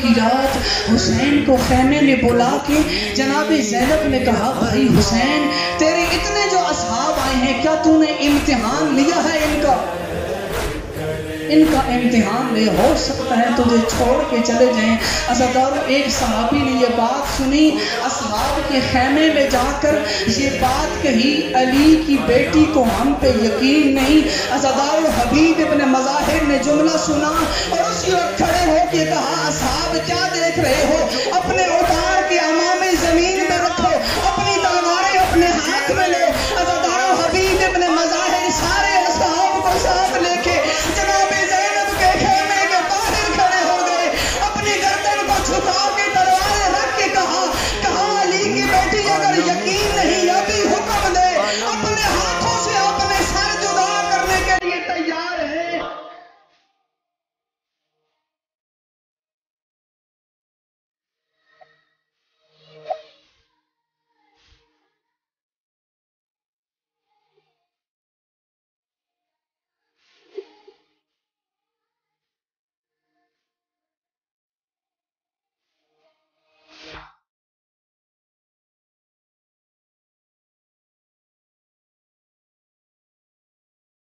کی رات حسین کو خیمے میں بلا کے جناب زینب نے کہا بھائی حسین تیرے اتنے جو اصحاب آئے ہیں کیا تو نے امتحان لیا ہے ان کا امتحان لے ہو سکتا ہے تجھے چھوڑ کے چلے جائیں۔ عزادارو ایک صحابی نے یہ بات سنی، اصحاب کے خیمے میں جا کر یہ بات کہی علی کی بیٹی کو ہم پہ یقین نہیں۔ عزادارو حبیب ابن مظاہر نے جملہ سنا اور اسی وقت کھڑے ہو کے کہا اصحاب کیا دیکھ رہے ہو، اپنے اتار کے امامِ زمین میں رکھو،